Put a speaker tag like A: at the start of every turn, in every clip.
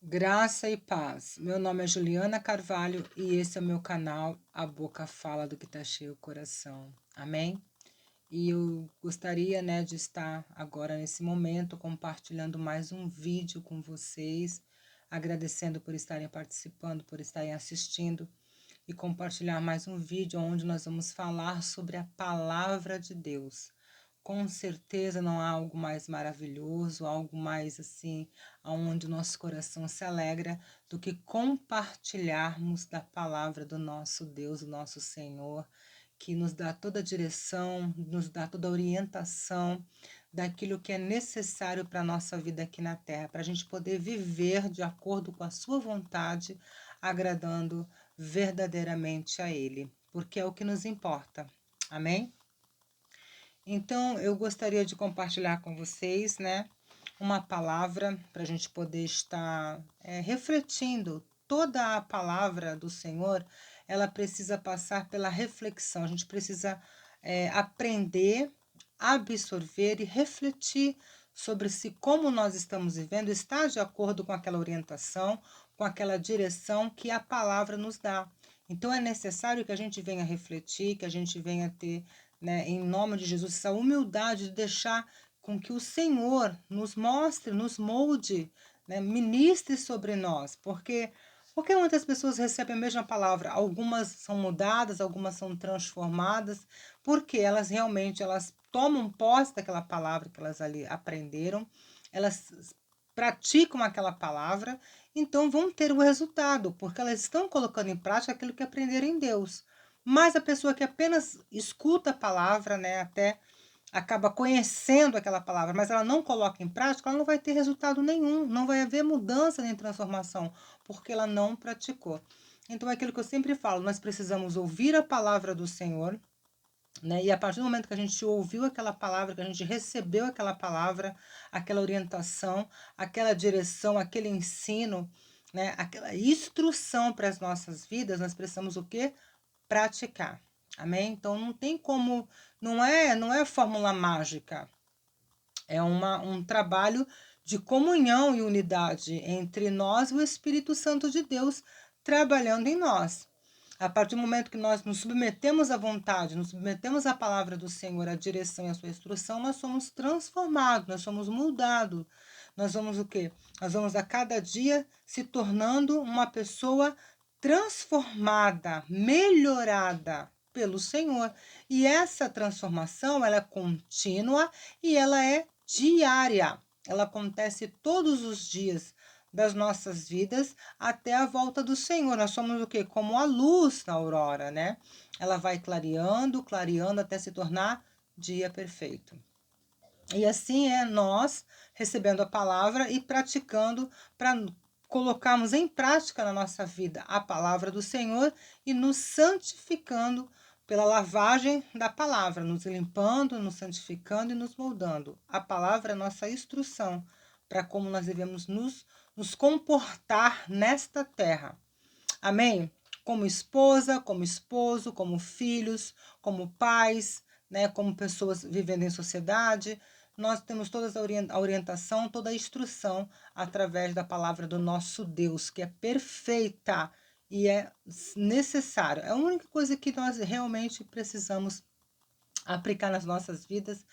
A: Graça e paz. Meu nome é Juliana Carvalho e esse é o meu canal A Boca Fala do que tá cheio o coração. Amém? E eu gostaria, de estar agora nesse momento compartilhando mais um vídeo com vocês, agradecendo por estarem participando, por estarem assistindo e compartilhar mais um vídeo onde nós vamos falar sobre a palavra de Deus. Com certeza não há algo mais maravilhoso, algo mais assim, aonde o nosso coração se alegra do que compartilharmos da palavra do nosso Deus, do nosso Senhor, que nos dá toda a direção, nos dá toda a orientação daquilo que é necessário para a nossa vida aqui na Terra, para a gente poder viver de acordo com a sua vontade, agradando verdadeiramente a Ele, porque é o que nos importa. Amém? Então, eu gostaria de compartilhar com vocês, uma palavra para a gente poder estar refletindo. Toda a palavra do Senhor, ela precisa passar pela reflexão. A gente precisa aprender, absorver e refletir sobre se como nós estamos vivendo está de acordo com aquela orientação, com aquela direção que a palavra nos dá. Então, é necessário que a gente venha refletir, que a gente venha ter, em nome de Jesus, essa humildade de deixar com que o Senhor nos mostre, nos molde, ministre sobre nós, porque muitas pessoas recebem a mesma palavra, algumas são mudadas, algumas são transformadas, porque elas tomam posse daquela palavra que elas ali aprenderam, elas praticam aquela palavra, então vão ter o resultado, porque elas estão colocando em prática aquilo que aprenderam em Deus. Mas a pessoa que apenas escuta a palavra, até acaba conhecendo aquela palavra, mas ela não coloca em prática, ela não vai ter resultado nenhum, não vai haver mudança nem transformação, porque ela não praticou. Então é aquilo que eu sempre falo, nós precisamos ouvir a palavra do Senhor, e a partir do momento que a gente ouviu aquela palavra, que a gente recebeu aquela palavra, aquela orientação, aquela direção, aquele ensino, aquela instrução para as nossas vidas, nós precisamos o quê? Praticar. Amém? Então não tem como, não é fórmula mágica. É um trabalho de comunhão e unidade entre nós e o Espírito Santo de Deus trabalhando em nós. A partir do momento que nós nos submetemos à vontade, nos submetemos à palavra do Senhor, à direção e à sua instrução, nós somos transformados, nós somos moldados. Nós vamos o quê? Nós vamos a cada dia se tornando uma pessoa transformada, melhorada pelo Senhor. E essa transformação, ela é contínua e ela é diária. Ela acontece todos os dias das nossas vidas até a volta do Senhor. Nós somos o quê? Como a luz na aurora, né? Ela vai clareando, clareando até se tornar dia perfeito. E assim é nós recebendo a palavra e praticando para colocarmos em prática na nossa vida a palavra do Senhor e nos santificando pela lavagem da palavra, nos limpando, nos santificando e nos moldando. A palavra é a nossa instrução para como nós devemos nos comportar nesta terra. Amém? Como esposa, como esposo, como filhos, como pais, como pessoas vivendo em sociedade. Nós temos toda a orientação, toda a instrução através da palavra do nosso Deus, que é perfeita e é necessário. É a única coisa que nós realmente precisamos aplicar nas nossas vidas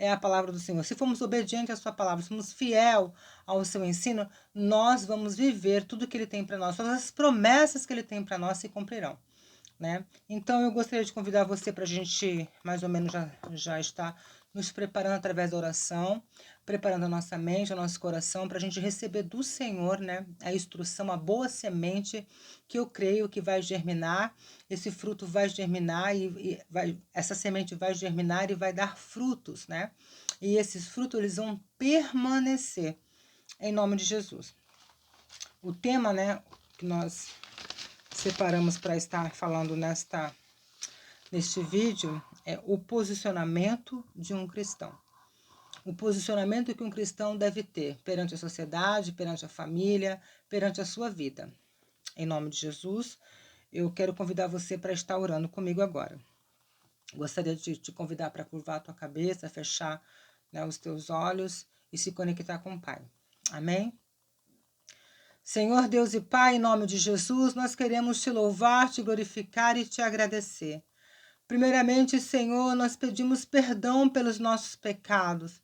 A: é a palavra do Senhor. Se formos obedientes à sua palavra, se formos fiel ao seu ensino, nós vamos viver tudo que ele tem para nós, todas as promessas que ele tem para nós se cumprirão. Então, eu gostaria de convidar você para a gente, mais ou menos, já estar nos preparando através da oração, preparando a nossa mente, o nosso coração, para a gente receber do Senhor, a instrução, a boa semente, que eu creio que vai germinar, esse fruto vai germinar essa semente vai germinar e vai dar frutos, E esses frutos, eles vão permanecer, em nome de Jesus. O tema, que nós separamos para estar falando neste vídeo é o posicionamento de um cristão. O posicionamento que um cristão deve ter perante a sociedade, perante a família, perante a sua vida. Em nome de Jesus, eu quero convidar você para estar orando comigo agora. Gostaria de te convidar para curvar a tua cabeça, fechar, os teus olhos e se conectar com o Pai. Amém? Senhor Deus e Pai, em nome de Jesus, nós queremos te louvar, te glorificar e te agradecer. Primeiramente, Senhor, nós pedimos perdão pelos nossos pecados,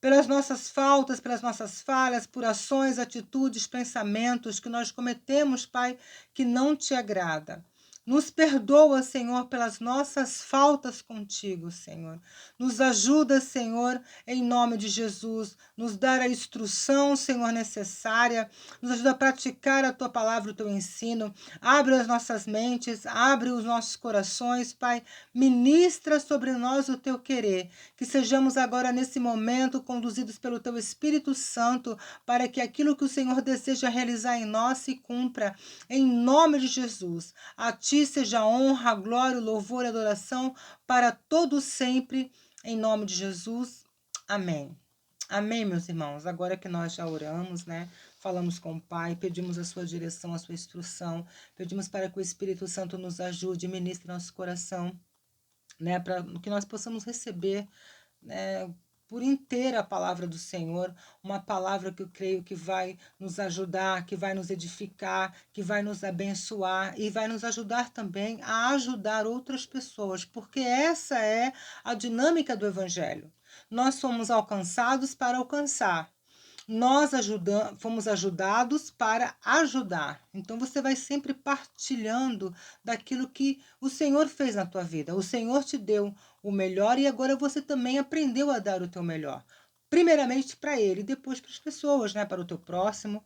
A: pelas nossas faltas, pelas nossas falhas, por ações, atitudes, pensamentos que nós cometemos, Pai, que não te agrada. Nos perdoa, Senhor, pelas nossas faltas contigo, Senhor. Nos ajuda, Senhor, em nome de Jesus. Nos dar a instrução, Senhor, necessária. Nos ajuda a praticar a tua palavra, o teu ensino. Abre as nossas mentes, abre os nossos corações, Pai. Ministra sobre nós o teu querer. Que sejamos agora, nesse momento, conduzidos pelo teu Espírito Santo, para que aquilo que o Senhor deseja realizar em nós se cumpra. Em nome de Jesus. A ti seja a honra, a glória, o louvor e a adoração para todos sempre, em nome de Jesus. Amém. Amém, meus irmãos. Agora que nós já oramos, né? Falamos com o Pai, pedimos a sua direção, a sua instrução, pedimos para que o Espírito Santo nos ajude, ministre nosso coração, né? Para que nós possamos receber, né, por inteira a palavra do Senhor, uma palavra que eu creio que vai nos ajudar, que vai nos edificar, que vai nos abençoar e vai nos ajudar também a ajudar outras pessoas, porque essa é a dinâmica do Evangelho. Nós somos alcançados para alcançar. Nós fomos ajudados para ajudar. Então você vai sempre partilhando daquilo que o Senhor fez na tua vida. O Senhor te deu o melhor e agora você também aprendeu a dar o teu melhor. Primeiramente para ele, depois para as pessoas, né? Para o teu próximo.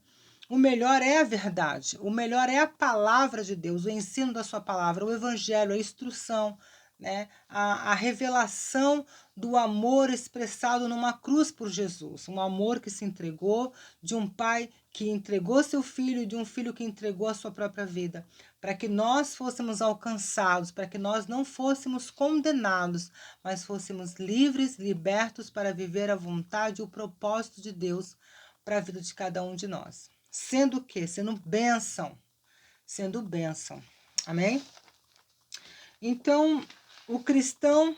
A: O melhor é a verdade, o melhor é a palavra de Deus, o ensino da sua palavra, o evangelho, a instrução, né? A revelação do amor expressado numa cruz por Jesus, um amor que se entregou, de um pai que entregou seu filho, de um filho que entregou a sua própria vida, para que nós fôssemos alcançados, para que nós não fôssemos condenados, mas fôssemos livres, libertos para viver a vontade e o propósito de Deus para a vida de cada um de nós. Sendo o quê? Sendo bênção. Sendo bênção. Amém? Então, o cristão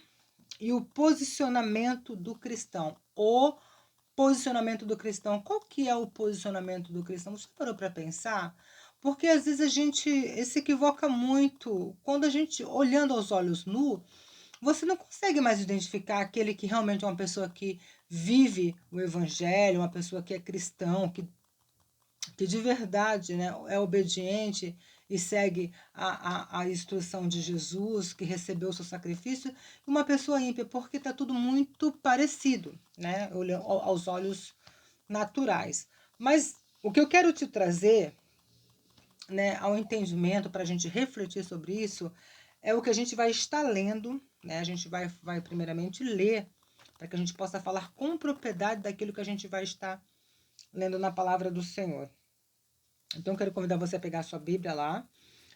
A: e o posicionamento do cristão. O posicionamento do cristão. Qual que é o posicionamento do cristão? Você parou para pensar? Porque às vezes a gente se equivoca muito. Quando a gente, olhando aos olhos nus, você não consegue mais identificar aquele que realmente é uma pessoa que vive o evangelho, uma pessoa que é cristão, que de verdade, né, é obediente e segue a instrução de Jesus, que recebeu o seu sacrifício, e uma pessoa ímpia, porque está tudo muito parecido, né, aos olhos naturais. Mas o que eu quero te trazer, né, ao entendimento, para a gente refletir sobre isso, é o que a gente vai estar lendo, né, a gente vai primeiramente ler, para que a gente possa falar com propriedade daquilo que a gente vai estar lendo na palavra do Senhor. Então, quero convidar você a pegar a sua Bíblia lá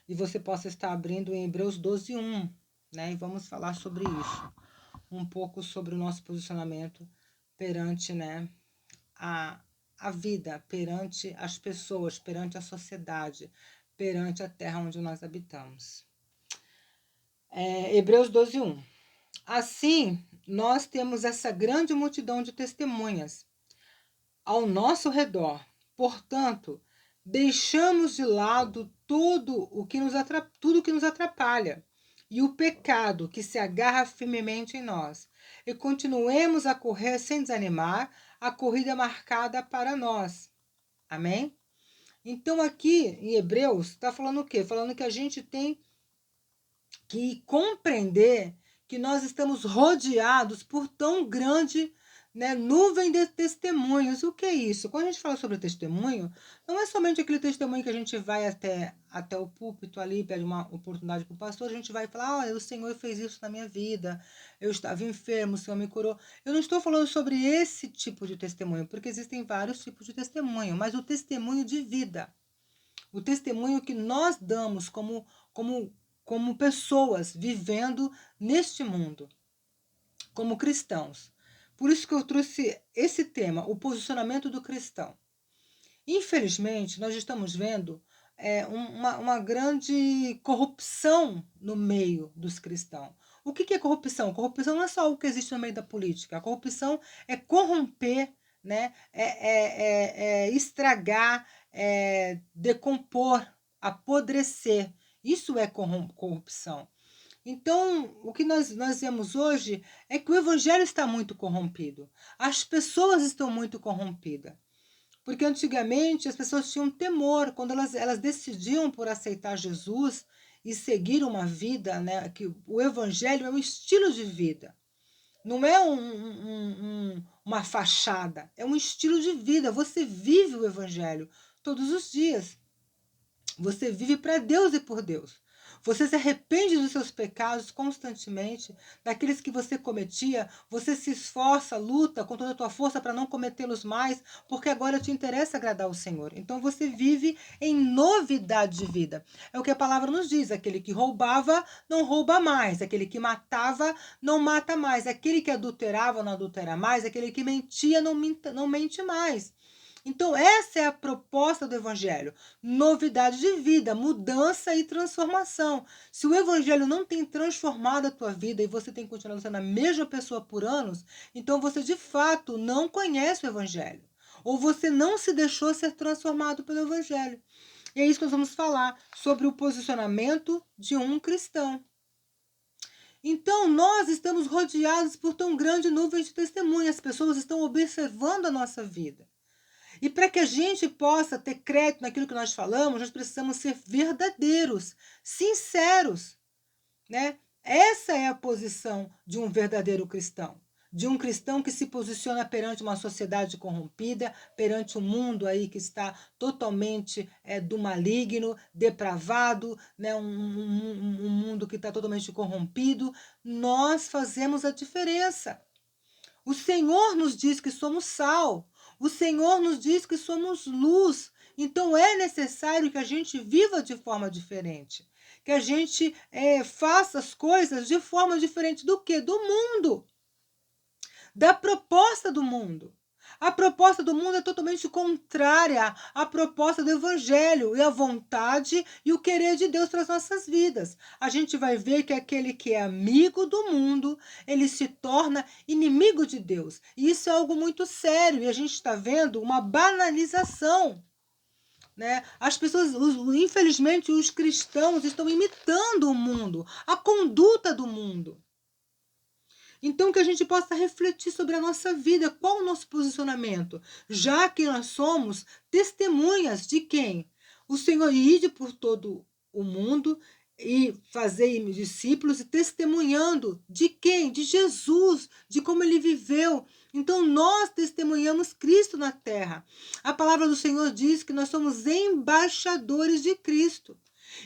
A: e você possa estar abrindo em Hebreus 12:1, né? E vamos falar sobre isso, um pouco sobre o nosso posicionamento perante, né, a vida, perante as pessoas, perante a sociedade, perante a terra onde nós habitamos. Hebreus 12:1. Assim, nós temos essa grande multidão de testemunhas ao nosso redor. Portanto, deixamos de lado tudo que nos atrapalha e o pecado que se agarra firmemente em nós. E continuemos a correr sem desanimar a corrida marcada para nós. Amém? Então aqui em Hebreus está falando o quê? Falando que a gente tem que compreender que nós estamos rodeados por tão grande, né, nuvem de testemunhos. O que é isso? Quando a gente fala sobre testemunho, não é somente aquele testemunho que a gente vai até o púlpito ali, pede uma oportunidade para o pastor, a gente vai falar, o Senhor fez isso na minha vida, eu estava enfermo, o Senhor me curou. Eu não estou falando sobre esse tipo de testemunho, porque existem vários tipos de testemunho, mas o testemunho de vida, o testemunho que nós damos como pessoas vivendo neste mundo, como cristãos. Por isso que eu trouxe esse tema, o posicionamento do cristão. Infelizmente, nós estamos vendo uma grande corrupção no meio dos cristãos. O que é corrupção? Corrupção não é só o que existe no meio da política. A corrupção é corromper, né? Estragar, decompor, apodrecer. Isso é corrupção. Então, o que nós vemos hoje é que o evangelho está muito corrompido. As pessoas estão muito corrompidas. Porque antigamente as pessoas tinham temor, quando elas decidiam por aceitar Jesus e seguir uma vida, né, que o evangelho é um estilo de vida. Não é uma fachada, é um estilo de vida. Você vive o evangelho todos os dias. Você vive para Deus e por Deus. Você se arrepende dos seus pecados constantemente, daqueles que você cometia. Você se esforça, luta com toda a tua força para não cometê-los mais, porque agora te interessa agradar o Senhor. Então você vive em novidade de vida. É o que a palavra nos diz: aquele que roubava, não rouba mais. Aquele que matava, não mata mais. Aquele que adulterava, não adultera mais. Aquele que mentia, não mente mais. Então, essa é a proposta do Evangelho: novidade de vida, mudança e transformação. Se o Evangelho não tem transformado a tua vida e você tem continuado sendo a mesma pessoa por anos, então você de fato não conhece o Evangelho. Ou você não se deixou ser transformado pelo Evangelho. E é isso que nós vamos falar sobre o posicionamento de um cristão. Então, nós estamos rodeados por tão grande nuvem de testemunhas. As pessoas estão observando a nossa vida. E para que a gente possa ter crédito naquilo que nós falamos, nós precisamos ser verdadeiros, sinceros, né? Essa é a posição de um verdadeiro cristão. De um cristão que se posiciona perante uma sociedade corrompida, perante um mundo aí que está totalmente do maligno, depravado, né? Um mundo que está totalmente corrompido. Nós fazemos a diferença. O Senhor nos diz que somos sal. O Senhor nos diz que somos luz. Então é necessário que a gente viva de forma diferente. Que a gente faça as coisas de forma diferente do quê? Do mundo. Da proposta do mundo. A proposta do mundo é totalmente contrária à proposta do Evangelho e à vontade e o querer de Deus para as nossas vidas. A gente vai ver que aquele que é amigo do mundo, ele se torna inimigo de Deus. E isso é algo muito sério e a gente está vendo uma banalização. Né? As pessoas, infelizmente, os cristãos estão imitando o mundo, a conduta do mundo. Então, que a gente possa refletir sobre a nossa vida, qual o nosso posicionamento, já que nós somos testemunhas de quem? O Senhor ide por todo o mundo e fazer discípulos e testemunhando de quem? De Jesus, de como ele viveu. Então, nós testemunhamos Cristo na terra. A palavra do Senhor diz que nós somos embaixadores de Cristo.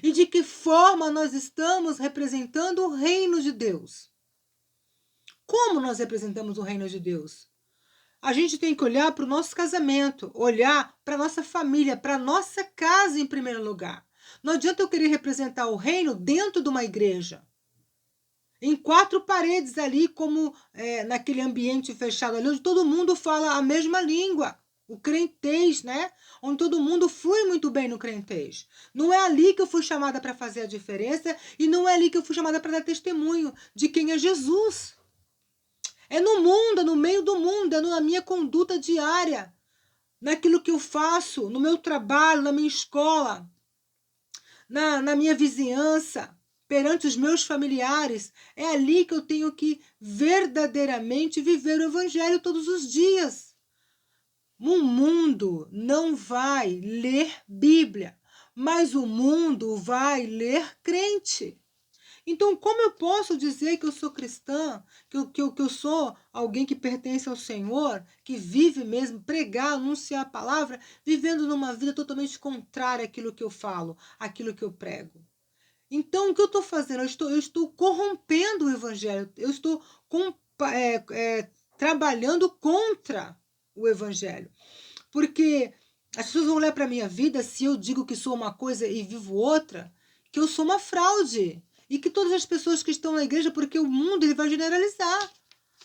A: E de que forma nós estamos representando o reino de Deus? Como nós representamos o reino de Deus? A gente tem que olhar para o nosso casamento, olhar para a nossa família, para a nossa casa em primeiro lugar. Não adianta eu querer representar o reino dentro de uma igreja. Em quatro paredes ali, como naquele ambiente fechado ali, onde todo mundo fala a mesma língua. O crentez, né? Onde todo mundo flui muito bem no crentez. Não é ali que eu fui chamada para fazer a diferença e não é ali que eu fui chamada para dar testemunho de quem é Jesus. É no mundo, é no meio do mundo, é na minha conduta diária, naquilo que eu faço, no meu trabalho, na minha escola, na minha vizinhança, perante os meus familiares. É ali que eu tenho que verdadeiramente viver o evangelho todos os dias. O mundo não vai ler Bíblia, mas o mundo vai ler crente. Então, como eu posso dizer que eu sou cristã, que eu sou alguém que pertence ao Senhor, que vive mesmo, pregar, anunciar a palavra, vivendo numa vida totalmente contrária àquilo que eu falo, àquilo que eu prego? Então, o que eu estou fazendo? Eu estou corrompendo o Evangelho, eu estou trabalhando contra o Evangelho. Porque as pessoas vão olhar para a minha vida, se eu digo que sou uma coisa e vivo outra, que eu sou uma fraude. E que todas as pessoas que estão na igreja, porque o mundo ele vai generalizar.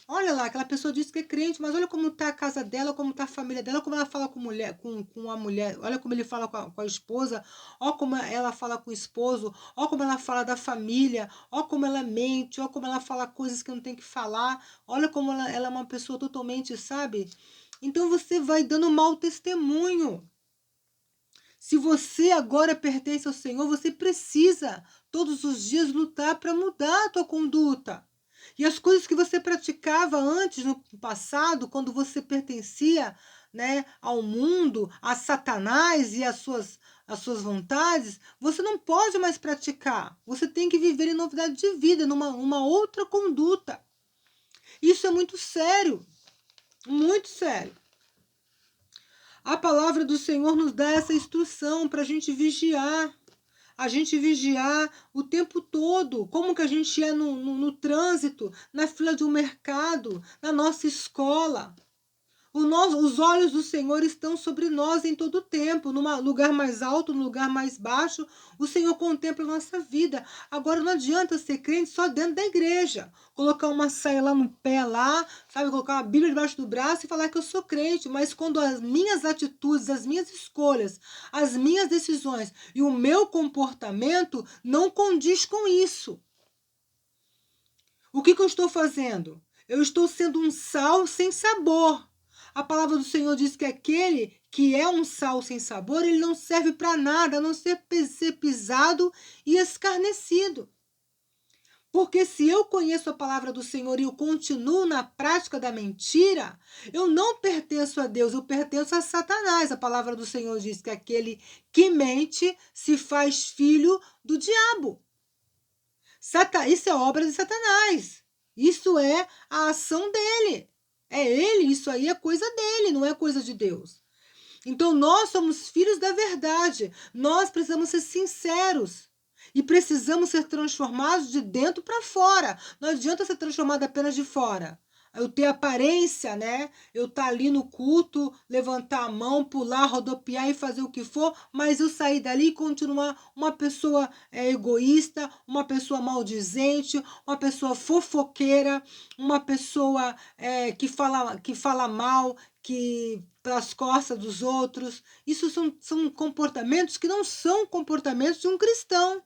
A: Olha lá, aquela pessoa diz que é crente, mas olha como está a casa dela, como está a família dela, como ela fala com a mulher, olha como ele fala com a esposa, olha como ela fala com o esposo, olha como ela fala da família, olha como ela mente, olha como ela fala coisas que não tem que falar, olha como ela é uma pessoa totalmente, sabe? Então você vai dando mau testemunho. Se você agora pertence ao Senhor, você precisa todos os dias lutar para mudar a tua conduta. E as coisas que você praticava antes, no passado, quando você pertencia, né, ao mundo, a Satanás e as suas vontades, você não pode mais praticar. Você tem que viver em novidade de vida, numa outra conduta. Isso é muito sério, muito sério. A palavra do Senhor nos dá essa instrução para a gente vigiar o tempo todo, como que a gente é no trânsito, na fila de um mercado, na nossa escola. Os olhos do Senhor estão sobre nós em todo o tempo, num lugar mais alto, no lugar mais baixo, o Senhor contempla a nossa vida. Agora não adianta ser crente só dentro da igreja, colocar uma saia lá no pé lá, sabe, colocar uma Bíblia debaixo do braço e falar que eu sou crente, mas quando as minhas atitudes, as minhas escolhas, as minhas decisões e o meu comportamento não condiz com isso. O que eu estou fazendo? Eu estou sendo um sal sem sabor. A palavra do Senhor diz que aquele que é um sal sem sabor, ele não serve para nada, a não ser pisado e escarnecido. Porque se eu conheço a palavra do Senhor e eu continuo na prática da mentira, eu não pertenço a Deus, eu pertenço a Satanás. A palavra do Senhor diz que aquele que mente se faz filho do diabo. Isso é obra de Satanás. Isso é a ação dele. É ele, isso aí é coisa dele, não é coisa de Deus. Então nós somos filhos da verdade. Nós precisamos ser sinceros. E precisamos ser transformados de dentro para fora. Não adianta ser transformado apenas de fora. Eu ter aparência, né? Eu estar ali no culto, levantar a mão, pular, rodopiar e fazer o que for, mas eu sair dali e continuar uma pessoa egoísta, uma pessoa maldizente, uma pessoa fofoqueira, uma pessoa que fala mal, que pelas costas dos outros. Isso são comportamentos que não são comportamentos de um cristão,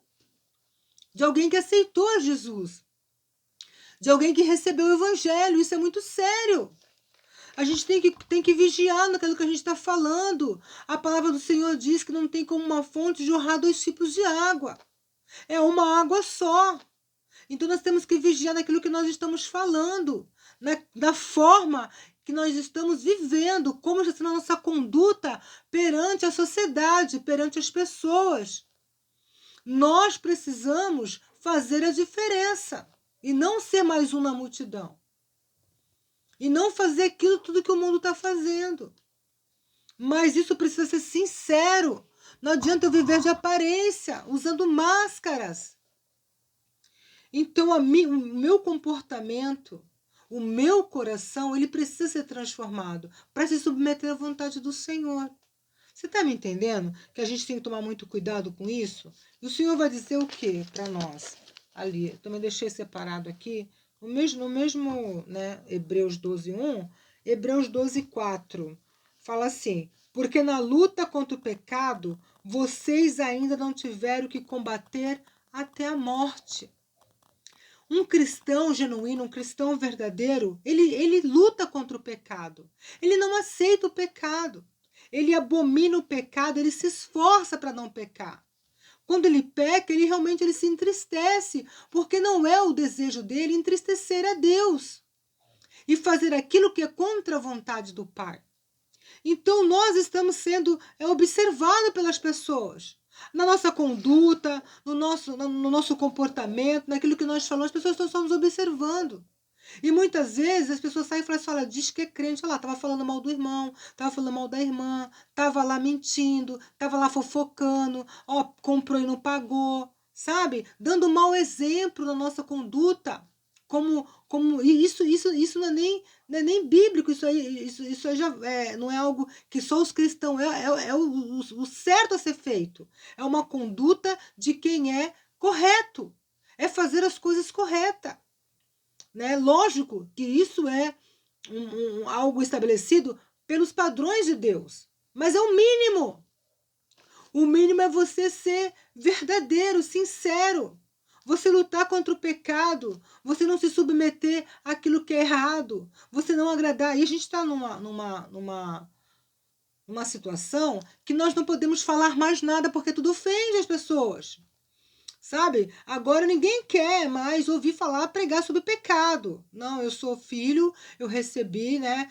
A: de alguém que aceitou a Jesus, de alguém que recebeu o evangelho. Isso é muito sério. A gente tem que vigiar naquilo que a gente está falando. A palavra do Senhor diz que não tem como uma fonte jorrar 2 tipos de água. É uma água só. Então nós temos que vigiar naquilo que nós estamos falando, da forma que nós estamos vivendo, como está sendo a nossa conduta perante a sociedade, perante as pessoas. Nós precisamos fazer a diferença e não ser mais um na multidão. E não fazer aquilo tudo que o mundo está fazendo. Mas isso precisa ser sincero. Não adianta eu viver de aparência, usando máscaras. Então, o meu comportamento, o meu coração, ele precisa ser transformado para se submeter à vontade do Senhor. Você está me entendendo? Que a gente tem que tomar muito cuidado com isso? E o Senhor vai dizer o quê para nós? Ali, eu também deixei separado aqui, no mesmo né, Hebreus 12:1, Hebreus 12:4, fala assim: porque na luta contra o pecado, vocês ainda não tiveram que combater até a morte. Um cristão genuíno, um cristão verdadeiro, ele luta contra o pecado. Ele não aceita o pecado. Ele abomina o pecado, ele se esforça para não pecar. Quando ele peca, ele se entristece, porque não é o desejo dele entristecer a Deus e fazer aquilo que é contra a vontade do Pai. Então nós estamos sendo observados pelas pessoas. Na nossa conduta, no nosso comportamento, naquilo que nós falamos, as pessoas estão nos observando. E muitas vezes as pessoas saem e falam assim: olha, diz que é crente, olha lá, estava falando mal do irmão, estava falando mal da irmã, estava lá mentindo, estava lá fofocando, ó, comprou e não pagou, sabe? Dando mau exemplo na nossa conduta. E isso não é nem bíblico, isso aí já não é algo que só os cristãos, é o certo a ser feito. É uma conduta de quem é correto, é fazer as coisas corretas. Né? Lógico que isso é algo estabelecido pelos padrões de Deus, mas é o mínimo. O mínimo é você ser verdadeiro, sincero. Você lutar contra o pecado, você não se submeter àquilo que é errado, você não agradar. E a gente está numa uma situação que nós não podemos falar mais nada porque tudo ofende as pessoas. Sabe? Agora ninguém quer mais ouvir falar, pregar sobre pecado. Não, eu sou filho, eu recebi, né?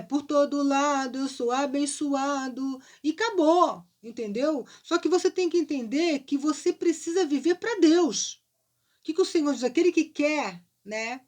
A: Por todo lado, eu sou abençoado. E acabou, entendeu? Só que você tem que entender que você precisa viver para Deus. O que o Senhor diz? Aquele que quer, né?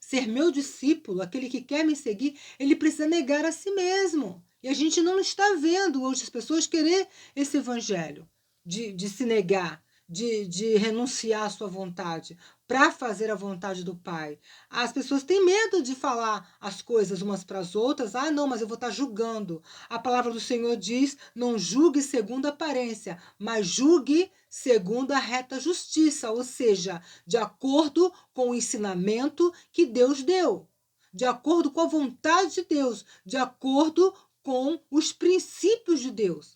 A: Ser meu discípulo, aquele que quer me seguir, ele precisa negar a si mesmo. E a gente não está vendo hoje as pessoas querer esse evangelho de se negar, de renunciar à sua vontade para fazer a vontade do Pai. As pessoas têm medo de falar as coisas umas para as outras. Ah, não, mas eu vou estar julgando. A palavra do Senhor diz: não julgue segundo a aparência, mas julgue segundo a reta justiça, ou seja, de acordo com o ensinamento que Deus deu, de acordo com a vontade de Deus, de acordo com os princípios de Deus.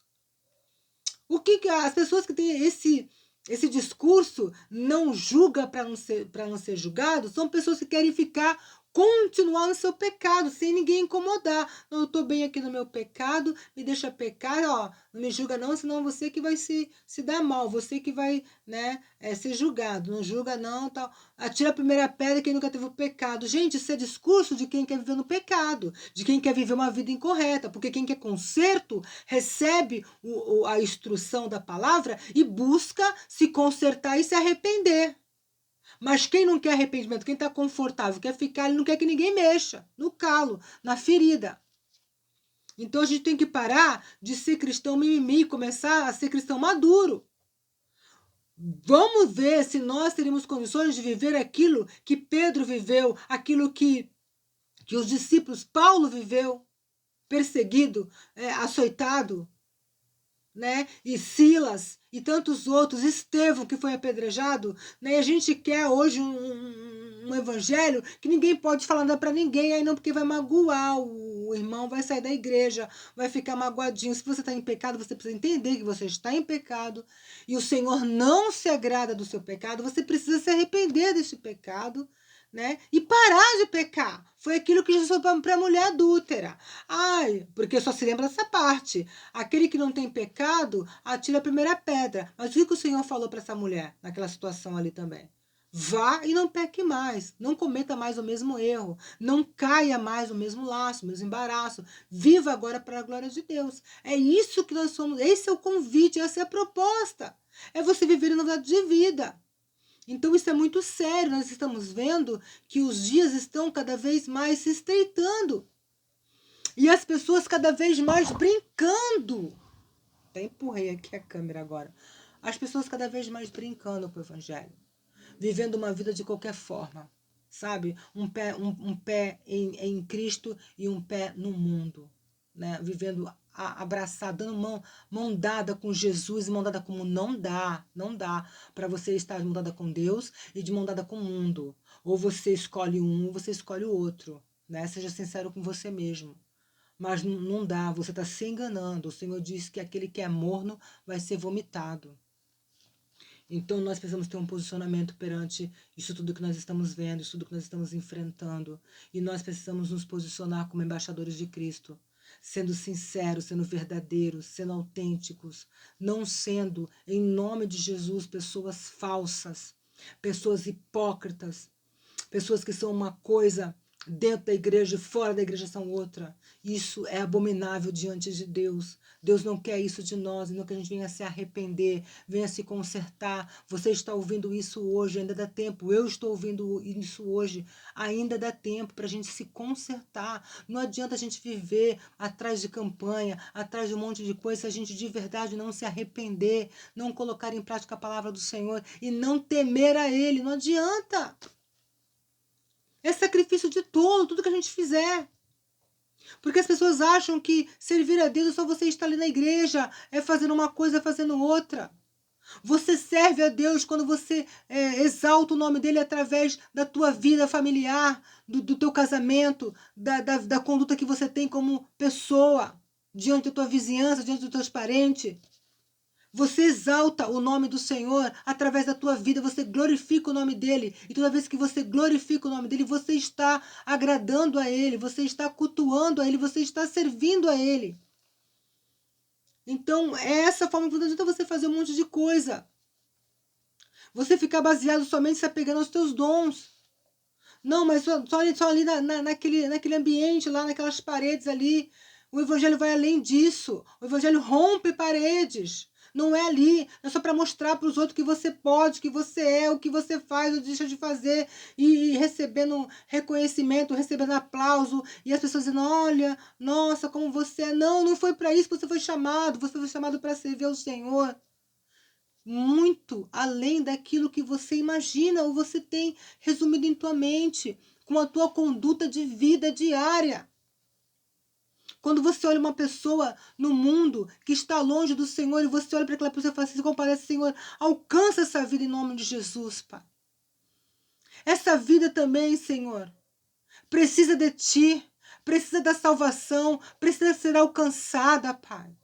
A: O que as pessoas que têm esse discurso não julga para não ser julgado são pessoas que querem continuar no seu pecado, sem ninguém incomodar. Não, eu estou bem aqui no meu pecado, me deixa pecar, ó, não me julga não, senão você que vai se dar mal, você que vai, né, ser julgado. Não julga não, tal. Atira a primeira pedra quem nunca teve o pecado. Gente, isso é discurso de quem quer viver no pecado, de quem quer viver uma vida incorreta, porque quem quer conserto recebe a instrução da palavra e busca se consertar e se arrepender. Mas quem não quer arrependimento, quem está confortável, quer ficar, ele não quer que ninguém mexa no calo, na ferida. Então a gente tem que parar de ser cristão mimimi e começar a ser cristão maduro. Vamos ver se nós teríamos condições de viver aquilo que Pedro viveu, aquilo que os discípulos, Paulo viveu, perseguido, açoitado, né? E Silas e tantos outros, Estevão que foi apedrejado, né? E a gente quer hoje um evangelho que ninguém pode falar nada para ninguém, aí não, porque vai magoar o irmão, vai sair da igreja, vai ficar magoadinho. Se você está em pecado, você precisa entender que você está em pecado e o Senhor não se agrada do seu pecado, você precisa se arrepender desse pecado, né? E parar de pecar. Foi aquilo que Jesus falou para a mulher adúltera. Ai, porque só se lembra dessa parte. Aquele que não tem pecado, atira a primeira pedra. Mas o que o Senhor falou para essa mulher naquela situação ali também? Vá e não peque mais. Não cometa mais o mesmo erro. Não caia mais no mesmo laço, no mesmo embaraço. Viva agora para a glória de Deus. É isso que nós somos. Esse é o convite, essa é a proposta. É você viver em novidade de vida. Então isso é muito sério, nós estamos vendo que os dias estão cada vez mais se estreitando. E as pessoas cada vez mais brincando. Até empurrei aqui a câmera agora. As pessoas cada vez mais brincando com o evangelho. Vivendo uma vida de qualquer forma. Sabe? Um pé em Cristo e um pé no mundo. Né? Vivendo abraçado, dando mão dada com Jesus e mão dada com o mundo. Não dá para você estar de mão dada com Deus e de mão dada com o mundo. Ou você escolhe um ou você escolhe o outro. Né? Seja sincero com você mesmo. Mas não dá, você está se enganando. O Senhor disse que aquele que é morno vai ser vomitado. Então nós precisamos ter um posicionamento perante isso tudo que nós estamos vendo, isso tudo que nós estamos enfrentando. E nós precisamos nos posicionar como embaixadores de Cristo. Sendo sinceros, sendo verdadeiros, sendo autênticos. Não sendo, em nome de Jesus, pessoas falsas, pessoas hipócritas, pessoas que são uma coisa dentro da igreja e fora da igreja são outra. Isso é abominável diante de Deus. Deus não quer isso de nós, não que a gente venha se arrepender, venha se consertar. Você está ouvindo isso hoje, ainda dá tempo. Eu estou ouvindo isso hoje, ainda dá tempo para a gente se consertar. Não adianta a gente viver atrás de campanha, atrás de um monte de coisa, se a gente de verdade não se arrepender, não colocar em prática a palavra do Senhor e não temer a Ele. Não adianta. É sacrifício de tudo que a gente fizer. Porque as pessoas acham que servir a Deus é só você estar ali na igreja, é fazendo uma coisa, fazendo outra. Você serve a Deus quando você exalta o nome dele através da tua vida familiar, do teu casamento, da conduta que você tem como pessoa, diante da tua vizinhança, diante dos teus parentes. Você exalta o nome do Senhor através da tua vida, você glorifica o nome dele. E toda vez que você glorifica o nome dele, você está agradando a ele, você está cultuando a ele, você está servindo a ele. Então, é essa forma que não adianta você fazer um monte de coisa. Você ficar baseado somente se apegando aos teus dons. Não, mas só ali naquele ambiente, lá naquelas paredes ali. O evangelho vai além disso. O evangelho rompe paredes. Não é ali, é só para mostrar para os outros que você pode, que você é, o que você faz ou deixa de fazer, e recebendo reconhecimento, recebendo aplauso, e as pessoas dizendo, olha, nossa, como você é. Não, não foi para isso que você foi chamado para servir ao Senhor. Muito além daquilo que você imagina ou você tem resumido em tua mente, com a tua conduta de vida diária. Quando você olha uma pessoa no mundo que está longe do Senhor e você olha para aquela pessoa e fala assim, se comparece, Senhor, alcança essa vida em nome de Jesus, Pai. Essa vida também, Senhor, precisa de Ti, precisa da salvação, precisa ser alcançada, Pai.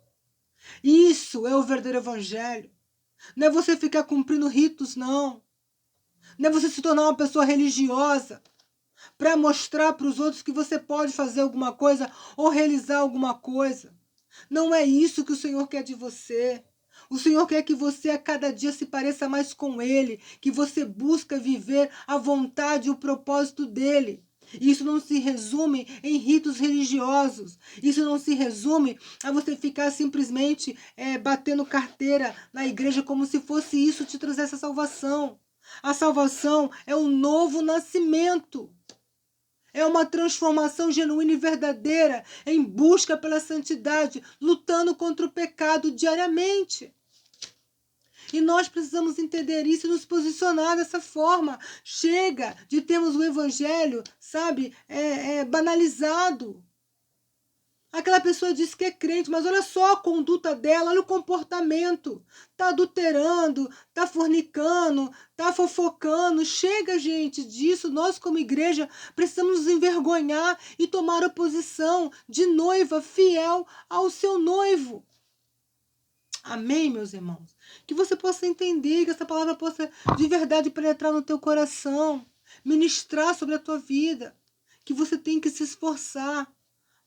A: Isso é o verdadeiro evangelho. Não é você ficar cumprindo ritos, não. Não é você se tornar uma pessoa religiosa para mostrar para os outros que você pode fazer alguma coisa ou realizar alguma coisa. Não é isso que o Senhor quer de você. O Senhor quer que você a cada dia se pareça mais com Ele, que você busca viver a vontade e o propósito dEle. Isso não se resume em ritos religiosos. Isso não se resume a você ficar simplesmente batendo carteira na igreja como se fosse isso te trazer essa salvação. A salvação é um novo nascimento. É uma transformação genuína e verdadeira em busca pela santidade, lutando contra o pecado diariamente. E nós precisamos entender isso e nos posicionar dessa forma. Chega de termos o evangelho, sabe, banalizado. Aquela pessoa diz que é crente, mas olha só a conduta dela, olha o comportamento. Tá adulterando, tá fornicando, tá fofocando. Chega, gente, disso. Nós, como igreja, precisamos nos envergonhar e tomar a posição de noiva fiel ao seu noivo. Amém, meus irmãos? Que você possa entender, que essa palavra possa de verdade penetrar no teu coração, ministrar sobre a tua vida, que você tem que se esforçar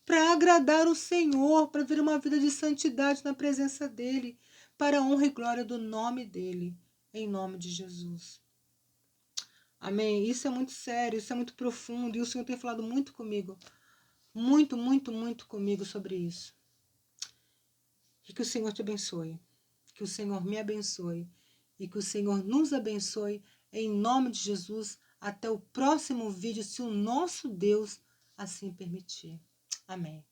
A: para agradar o Senhor, para ter uma vida de santidade na presença dEle, para a honra e glória do nome dEle, em nome de Jesus. Amém? Isso é muito sério, isso é muito profundo, e o Senhor tem falado muito comigo, muito, muito, muito comigo sobre isso. E que o Senhor te abençoe, que o Senhor me abençoe, e que o Senhor nos abençoe, em nome de Jesus. Até o próximo vídeo, se o nosso Deus assim permitir. Amém.